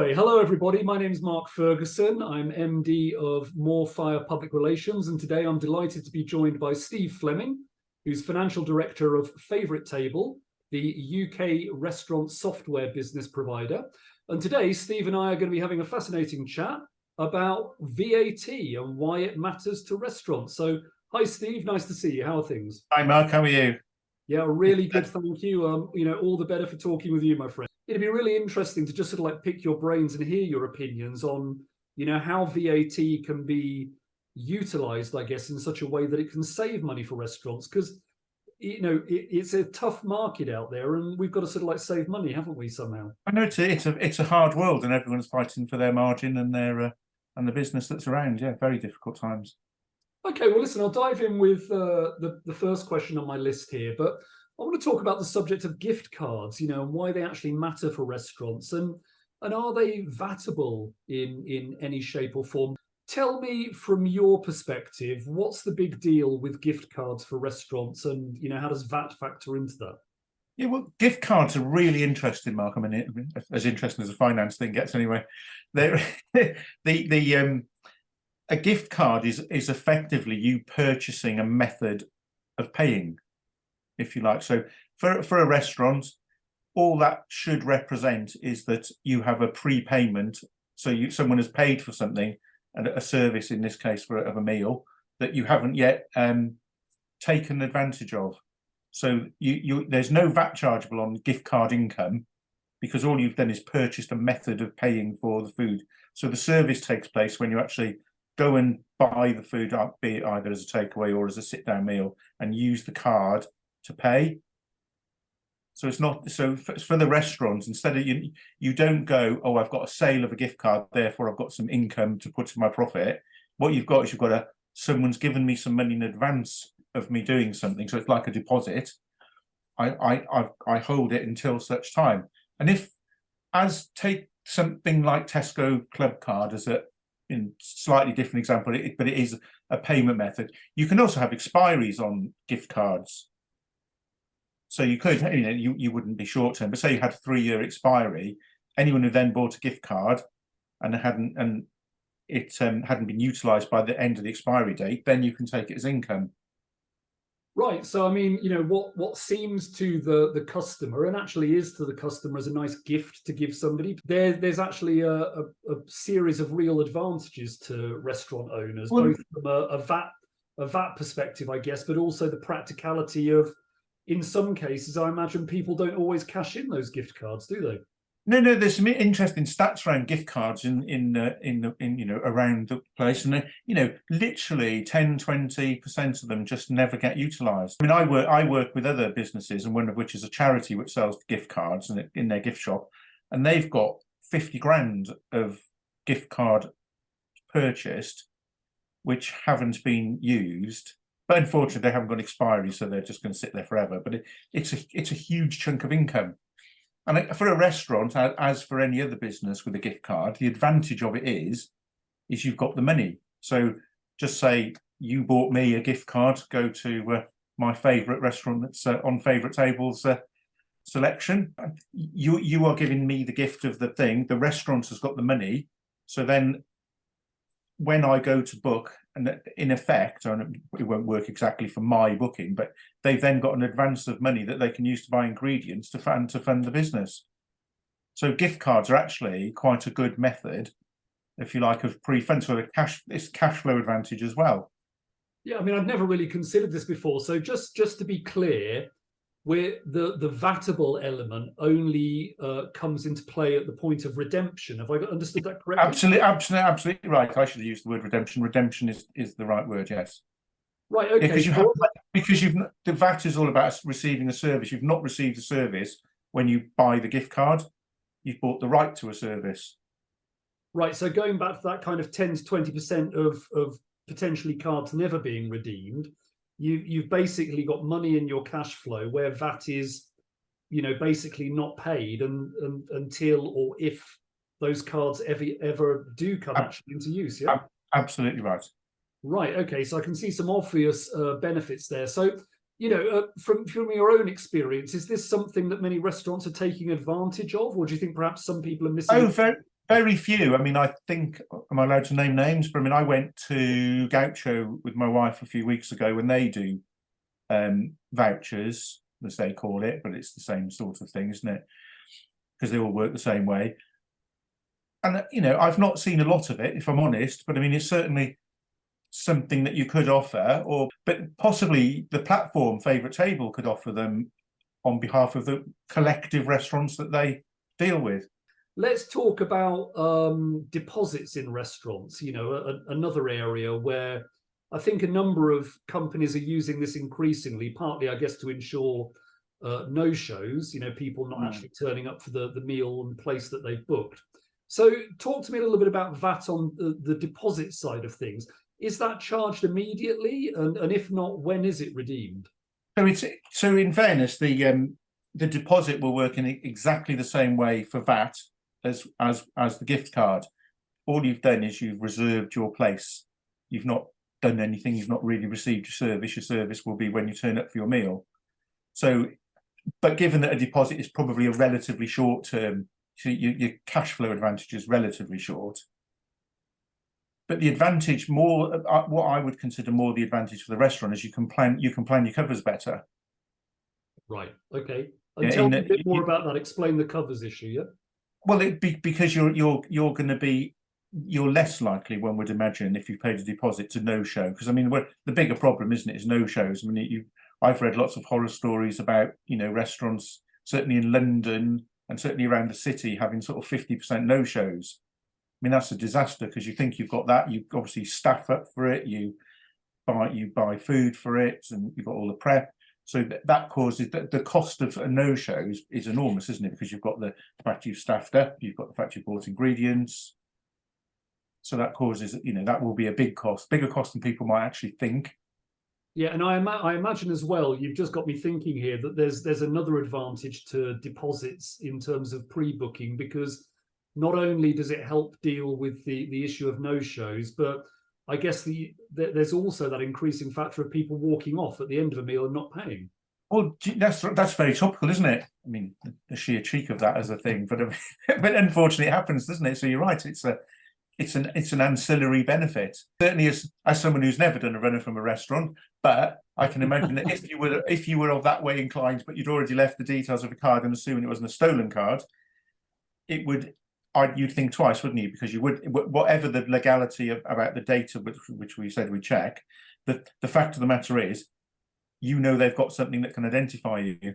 Hey, hello everybody, my name is Mark Ferguson. I'm MD of More Fire Public Relations, and today I'm delighted to be joined by Steve Fleming, who's Financial Director of Favouritetable, the UK restaurant software business provider. And today, Steve and I are going to be having a fascinating chat about VAT and why it matters to restaurants. So, hi Steve, nice to see you. How are things? Hi Mark, how are you? Yeah, really good, thank you. All the better for talking with you, my friend. It'd be really interesting to just sort of like pick your brains and hear your opinions on, how VAT can be utilized, I guess, in such a way that it can save money for restaurants. Because, it's a tough market out there and we've got to sort of like save money, haven't we, somehow? I know it's a hard world and everyone's fighting for their margin and their and the business that's around. Yeah, very difficult times. Okay, well, listen, I'll dive in with the first question on my list here, but I want to talk about the subject of gift cards, and why they actually matter for restaurants, and are they VATable in any shape or form? Tell me from your perspective, what's the big deal with gift cards for restaurants, and how does VAT factor into that? Yeah, well, gift cards are really interesting, Mark. I mean, as interesting as a finance thing gets, anyway. They're a gift card is effectively you purchasing a method of paying, if you like. So for a restaurant, all that should represent is that you have a prepayment. So someone has paid for something, and a service in this case of a meal that you haven't yet taken advantage of. So there's no VAT chargeable on gift card income, because all you've done is purchased a method of paying for the food. So the service takes place when you actually go and buy the food, be it either as a takeaway or as a sit-down meal, and use the card to pay. So it's not for the restaurants. Instead of you don't go, oh, I've got a sale of a gift card, therefore I've got some income to put to my profit. What you've got is someone's given me some money in advance of me doing something, so it's like a deposit. I hold it until such time. And take something like Tesco Club Card as in slightly different example, but it is a payment method. You can also have expiries on gift cards. So you could, you wouldn't be short term, but say you had a 3-year expiry, anyone who then bought a gift card and it hadn't been utilised by the end of the expiry date, then you can take it as income. Right. So, I mean, what seems to the customer, and actually is to the customer, as a nice gift to give somebody, there's actually a series of real advantages to restaurant owners, both from a VAT perspective, I guess, but also the practicality of, in some cases, I imagine people don't always cash in those gift cards, do they? No, there's some interesting stats around gift cards in around the place, and literally 10-20% of them just never get utilised. I mean, I work with other businesses, and one of which is a charity which sells gift cards and in their gift shop, and they've got 50 grand of gift card purchased which haven't been used. But unfortunately, they haven't got expiry, so they're just going to sit there forever. But it's a huge chunk of income. And for a restaurant, as for any other business with a gift card, the advantage of it is you've got the money. So just say you bought me a gift card, go to my favourite restaurant that's on Favouritetable selection. You are giving me the gift of the thing. The restaurant has got the money. So then when I go to book, and in effect, and it won't work exactly for my booking, but they've then got an advance of money that they can use to buy ingredients to fund the business. So gift cards are actually quite a good method, if you like, of pre-fund. So it's cash flow advantage as well. Yeah, I mean, I've never really considered this before. So just to be clear, where the VATable element only comes into play at the point of redemption. Have I understood that correctly? Absolutely right. I should have used the word redemption. Redemption is the right word, yes. Right, okay. Because the VAT is all about receiving a service. You've not received a service when you buy the gift card. You've bought the right to a service. Right, so going back to that kind of 10 to 20% of potentially cards never being redeemed, you've basically got money in your cash flow where VAT is, basically not paid until or if those cards ever do come actually into use. Yeah, absolutely right. Right. Okay. So I can see some obvious benefits there. So, from your own experience, is this something that many restaurants are taking advantage of, or do you think perhaps some people are missing? Oh, Very few. I mean, I think, am I allowed to name names? But I mean, I went to Gaucho with my wife a few weeks ago when they do vouchers, as they call it, but it's the same sort of thing, isn't it? Because they all work the same way. And, you know, I've not seen a lot of it, if I'm honest, but I mean, it's certainly something that you could offer, but possibly the platform Favouritetable could offer them on behalf of the collective restaurants that they deal with. Let's talk about deposits in restaurants, you know, another area where I think a number of companies are using this increasingly, partly, I guess, to ensure no-shows, you know, people not actually turning up for the meal and place that they've booked. So talk to me a little bit about VAT on the deposit side of things. Is that charged immediately? And if not, when is it redeemed? So in fairness, the deposit will work in exactly the same way for VAT as the gift card. All you've done is you've reserved your place. You've not done anything. You've not really received your service. Your service will be when you turn up for your meal. So, but given that a deposit is probably a relatively short term, so your cash flow advantage is relatively short. But the advantage more, what I would consider more the advantage for the restaurant is you can plan your covers better. Right. Okay. And tell me a bit more about that. Explain the covers issue. Yeah. Well, because you're going to be, you're less likely, one would imagine, if you've paid a deposit, to no-show. Because I mean, the bigger problem, isn't it, is no-shows. I mean, I've read lots of horror stories about, you know, restaurants, certainly in London and certainly around the city, having sort of 50% no-shows. I mean, that's a disaster because you think you've got that, you obviously staff up for it, you buy food for it, and you've got all the prep. So that causes the cost of a no-show is enormous, isn't it? Because you've got the fact you've staffed up, you've got the fact you've bought ingredients. So that causes, you know, that will be a bigger cost than people might actually think. Yeah, and I imagine as well, you've just got me thinking here that there's another advantage to deposits in terms of pre-booking, because not only does it help deal with the issue of no-shows, but I guess there's also that increasing factor of people walking off at the end of a meal and not paying. Well, that's very topical, isn't it? I mean, the sheer cheek of that as a thing, but unfortunately it happens, doesn't it? So you're right, it's an ancillary benefit. Certainly, as someone who's never done a runner from a restaurant, but I can imagine that if you were of that way inclined, but you'd already left the details of a card and assuming it wasn't a stolen card, you'd think twice, wouldn't you? Because you would, whatever the legality about the data which we said we check, the fact of the matter is, you know, they've got something that can identify you.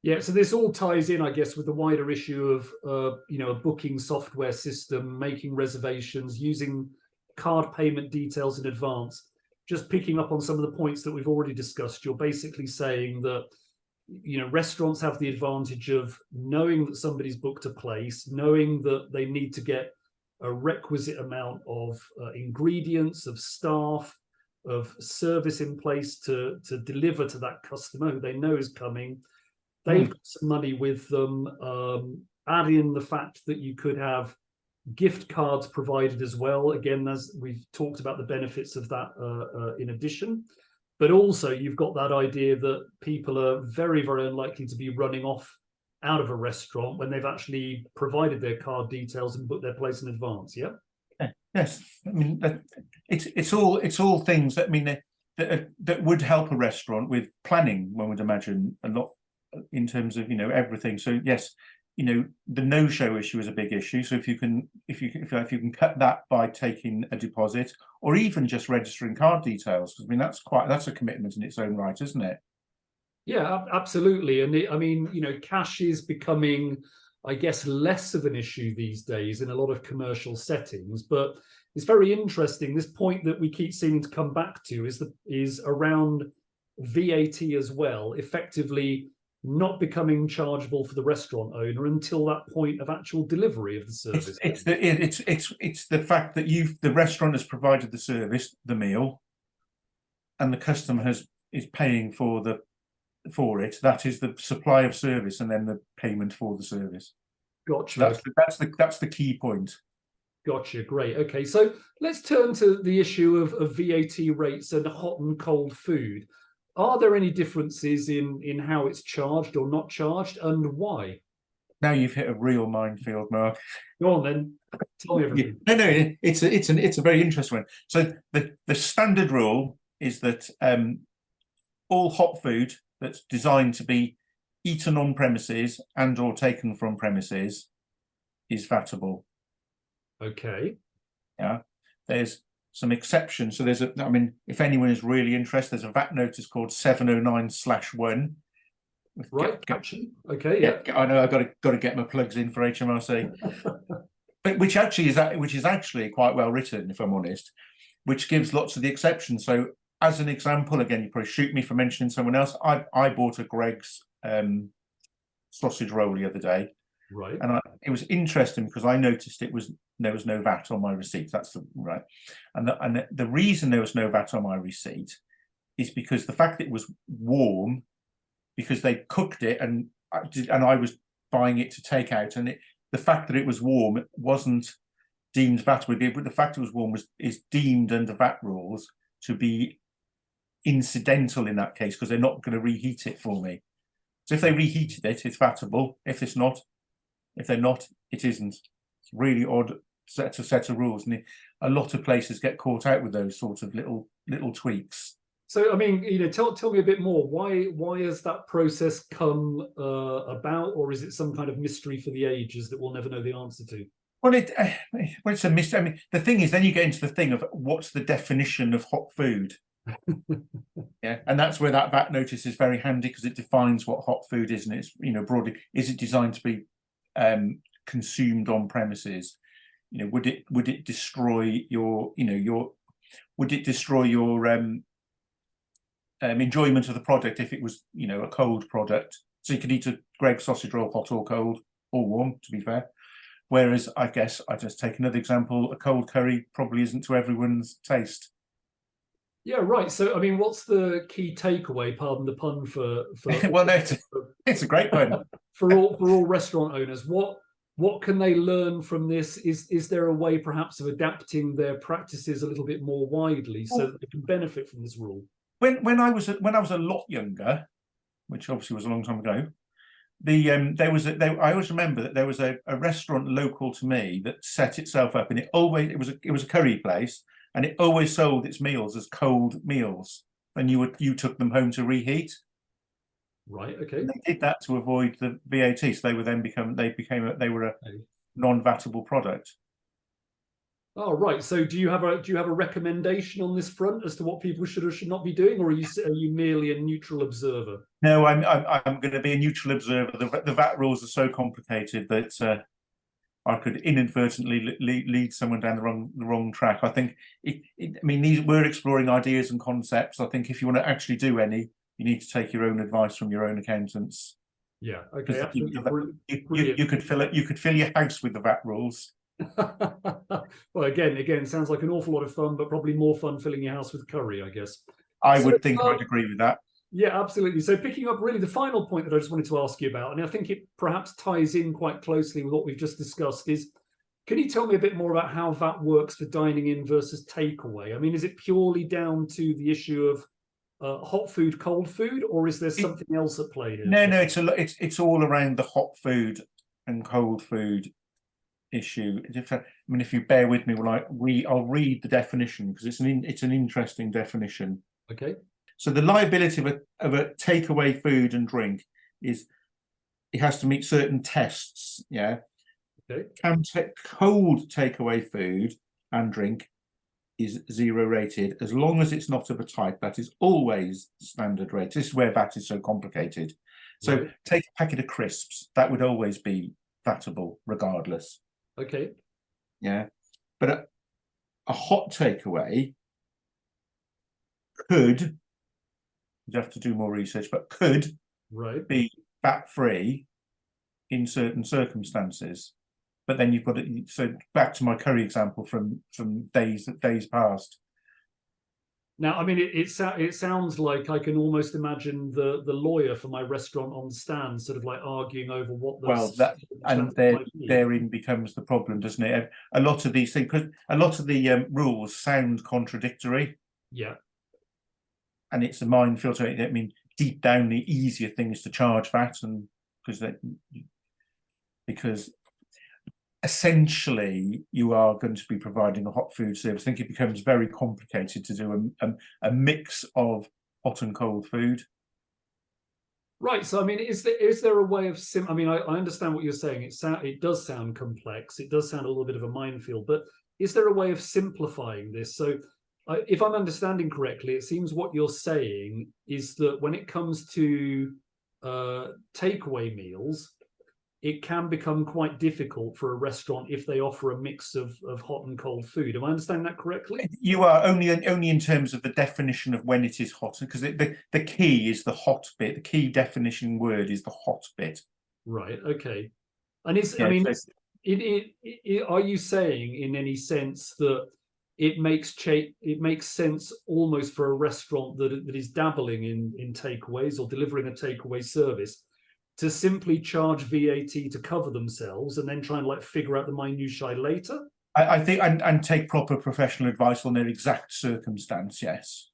Yeah, so this all ties in, I guess, with the wider issue of you know, a booking software system, making reservations, using card payment details in advance. Just picking up on some of the points that we've already discussed, you're basically saying that, you know, restaurants have the advantage of knowing that somebody's booked a place, knowing that they need to get a requisite amount of ingredients, of staff, of service in place to deliver to that customer who they know is coming. They've got some money with them. Add in the fact that you could have gift cards provided as well. Again, as we've talked about the benefits of that in addition. But also you've got that idea that people are very, very unlikely to be running off out of a restaurant when they've actually provided their card details and booked their place in advance. Yeah. Yes, I mean, it's all things that, I mean, that would help a restaurant with planning, one would imagine, a lot in terms of, you know, everything. So yes, you know, the no-show issue is a big issue. So if you can cut that by taking a deposit or even just registering card details, because I mean that's a commitment in its own right, isn't it? Yeah, absolutely. And I mean, you know, cash is becoming, I guess, less of an issue these days in a lot of commercial settings. But it's very interesting. This point that we keep seeming to come back to is around VAT as well, effectively not becoming chargeable for the restaurant owner until that point of actual delivery of the service. It's the fact that the restaurant has provided the service, the meal, and the customer is paying for it. That is the supply of service, and then the payment for the service. Gotcha. That's the key point. Gotcha. Great. Okay, so let's turn to the issue of VAT rates and hot and cold food. Are there any differences in how it's charged or not charged, and why? Now you've hit a real minefield, Mark. Go on then, tell me everything. No, it's a very interesting one. So the standard rule is that all hot food that's designed to be eaten on premises and or taken from premises is vatable. Okay. Yeah, there's some exceptions. So there's I mean, if anyone is really interested, there's a VAT notice called 709/1. Right, caption. Okay, yeah. I know I've got to get my plugs in for HMRC. But which is actually quite well written, if I'm honest, which gives lots of the exceptions. So as an example, again, you probably shoot me for mentioning someone else. I bought a Greggs sausage roll the other day, right, and it was interesting because I noticed there was no VAT on my receipt. That's right, and the reason there was no VAT on my receipt is because the fact that it was warm, because they cooked it and I was buying it to take out, and the fact that it was warm wasn't deemed VAT-able, but the fact it was warm is deemed under VAT rules to be incidental in that case because they're not going to reheat it for me. So if they reheated it, it's vatable. If they're not, it isn't. It's a really odd set of rules, and a lot of places get caught out with those sorts of little tweaks. So, I mean, tell me a bit more. Why has that process come about, or is it some kind of mystery for the ages that we'll never know the answer to? Well, it's a mystery. I mean, the thing is, then you get into the thing of what's the definition of hot food. Yeah, and that's where that VAT notice is very handy because it defines what hot food is, and it's broadly, is it designed to be consumed on premises? Would it destroy your enjoyment of the product if it was a cold product? So you could eat a Greggs sausage roll hot or cold or warm, to be fair. Whereas I guess I just take another example, a cold curry probably isn't to everyone's taste. Yeah, right. So, I mean, what's the key takeaway? Pardon the pun for well, no, it's a great pun for all restaurant owners. What can they learn from this? Is there a way, perhaps, of adapting their practices a little bit more widely so that they can benefit from this rule? When I was a lot younger, which obviously was a long time ago, I always remember that there was a restaurant local to me that set itself up, and it was a curry place. And it always sold its meals as cold meals, and you took them home to reheat. Right. Okay. And they did that to avoid the VAT, so they were a non-vatable product. Oh, right. So do you have a recommendation on this front as to what people should or should not be doing, or are you merely a neutral observer? No, I'm going to be a neutral observer. The VAT rules are so complicated that I could inadvertently lead someone down the wrong track. I think we're exploring ideas and concepts. I think if you want to actually do any, you need to take your own advice from your own accountants. Yeah. Okay. You could fill your house with the VAT rules. Well, again, sounds like an awful lot of fun, but probably more fun filling your house with curry, I guess. I would think I'd agree with that. Yeah, absolutely. So picking up really the final point that I just wanted to ask you about, and I think it perhaps ties in quite closely with what we've just discussed, is can you tell me a bit more about how VAT works for dining in versus takeaway? I mean, is it purely down to the issue of hot food, cold food, or is there something else at play here? No, it's all around the hot food and cold food issue. If you bear with me, I'll read the definition because it's an interesting definition. Okay. So the liability of a takeaway food and drink is it has to meet certain tests. Yeah. Okay. Cold takeaway food and drink is 0 rated as long as it's not of a type that is always standard rate. This is where VAT is so complicated. So right. Take a packet of crisps, that would always be vatable regardless. Okay. Yeah. But a hot takeaway could, you have to do more research, but could be VAT free in certain circumstances. But then you've got it. So back to my curry example from days past. Now, I mean, it sounds like I can almost imagine the lawyer for my restaurant on the stand, sort of like arguing over what the therein becomes the problem, doesn't it? A lot of these things, because a lot of the rules sound contradictory. Yeah. And it's a minefield. I mean, deep down, the easier thing is to charge VAT, and because because essentially you are going to be providing a hot food service. I think it becomes very complicated to do a mix of hot and cold food. Right. So, I mean, is there a way of I mean, I understand what you're saying. It does sound complex. It does sound a little bit of a minefield. But is there a way of simplifying this? So, if I'm understanding correctly, it seems what you're saying is that when it comes to takeaway meals, it can become quite difficult for a restaurant if they offer a mix of hot and cold food. Am I understanding that correctly? You are only in terms of the definition of when it is hot, because the key is the hot bit. The key definition word is the hot bit. Right. Okay. And Yeah, I mean, are you saying in any sense that it makes sense almost for a restaurant that is dabbling in takeaways or delivering a takeaway service to simply charge VAT to cover themselves and then try and like figure out the minutiae later? I think and take proper professional advice on their exact circumstance. Yes.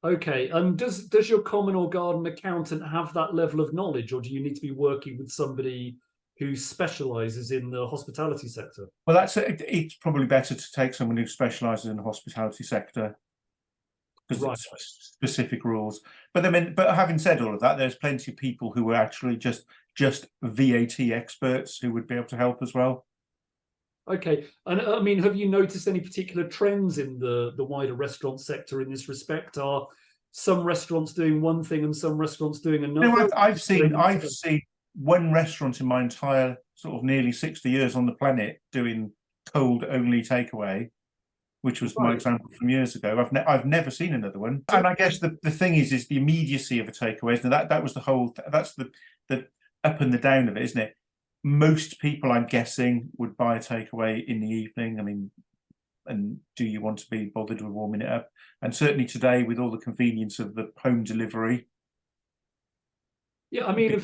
Okay. And does your common or garden accountant have that level of knowledge, or do you need to be working with somebody who specializes in the hospitality sector? Well, it's probably better to take someone who specialises in the hospitality sector, because Right. it's specific rules. But I mean, but having said all of that, there's plenty of people who are actually just VAT experts who would be able to help as well. Okay. And I mean, have you noticed any particular trends in the wider restaurant sector in this respect? Are some restaurants doing one thing and some restaurants doing another? No, I've seen one restaurant in my entire sort of nearly 60 years on the planet doing cold only takeaway, which was my example from years ago. I've never seen another one. And I guess the thing is the immediacy of a takeaway. Isn't it? That was the whole. That's the up and the down of it, isn't it? Most people, I'm guessing, would buy a takeaway in the evening. I mean, and do you want to be bothered with warming it up? And certainly today, with all the convenience of the home delivery. Yeah, I mean,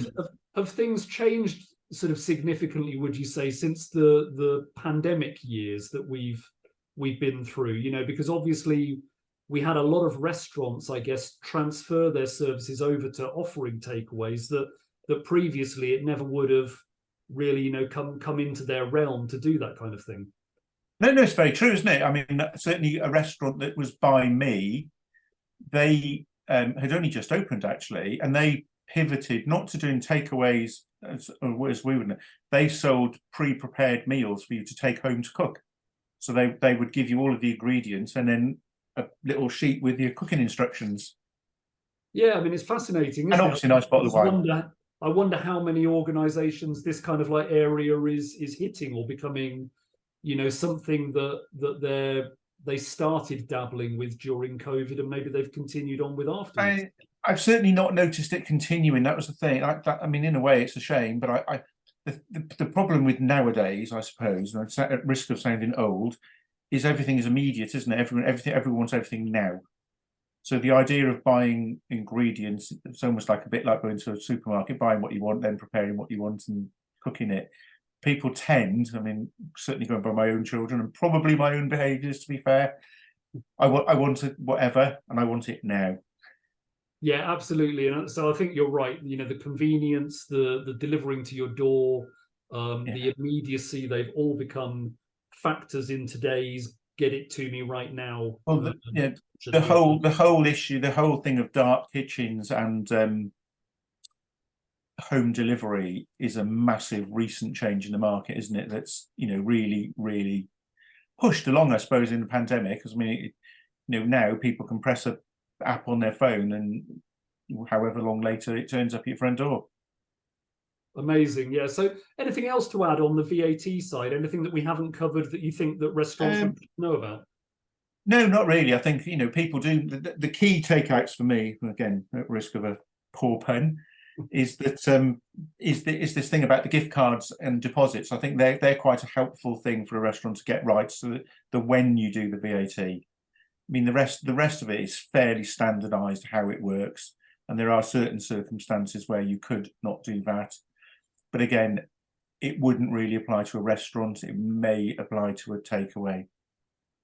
have things changed sort of significantly, would you say, since the pandemic years that we've been through? You know, because obviously we had a lot of restaurants, I guess, transfer their services over to offering takeaways that previously it never would have really, you know, come into their realm to do that kind of thing. No, it's very true, isn't it? I mean, certainly a restaurant that was by me, they had only just opened actually, and they pivoted not to doing takeaways as we would know. They sold pre-prepared meals for you to take home to cook. So they would give you all of the ingredients and then a little sheet with your cooking instructions. Yeah, I mean, it's fascinating. And obviously a nice bottle of wine. I wonder how many organizations this kind of like area is hitting or becoming, you know, something that they started dabbling with during COVID and maybe they've continued on with afterwards. I've certainly not noticed it continuing. That was the thing. I mean, in a way, it's a shame, but the problem with nowadays, I suppose, and at risk of sounding old, is everything is immediate, isn't it? Everyone wants everything now. So the idea of buying ingredients, it's almost like a bit like going to a supermarket, buying what you want, then preparing what you want and cooking it. People tend, I mean, certainly going by my own children and probably my own behaviours, to be fair, I want it whatever, and I want it now. Yeah, absolutely. And so I think you're right. You know, the convenience, the delivering to your door, the immediacy, they've all become factors in today's get it to me right now. Well, the whole issue, the whole thing of dark kitchens and home delivery is a massive recent change in the market, isn't it? That's, you know, really pushed along, I suppose, in the pandemic. Because I mean, you know, now people can press a app on their phone and however long later it turns up at your front door. Amazing. Yeah. So anything else to add on the VAT side? Anything that we haven't covered that you think that restaurants would know about? No, not really. I think, you know, people do the key takeouts for me, again, at risk of a poor pun, is that is this thing about the gift cards and deposits. I think they're quite a helpful thing for a restaurant to get right, so that when you do the VAT, I mean the rest of it is fairly standardized how it works, and there are certain circumstances where you could not do that. But again, it wouldn't really apply to a restaurant. It may apply to a takeaway,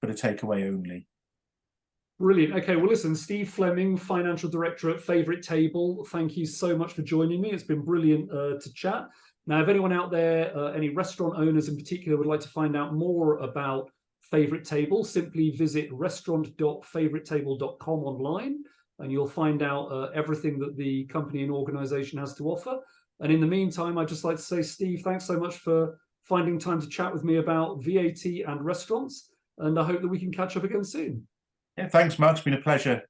but a takeaway only. Brilliant. Okay, well, listen, Steve Fleming, Financial Director at Favouritetable, thank you so much for joining me. It's been brilliant to chat. Now, if anyone out there, any restaurant owners in particular, would like to find out more about Favouritetable, simply visit restaurant.favouritetable.com online, and you'll find out everything that the company and organisation has to offer. And in the meantime, I'd just like to say, Steve, thanks so much for finding time to chat with me about VAT and restaurants, and I hope that we can catch up again soon. Yeah, thanks, Mark. It's been a pleasure.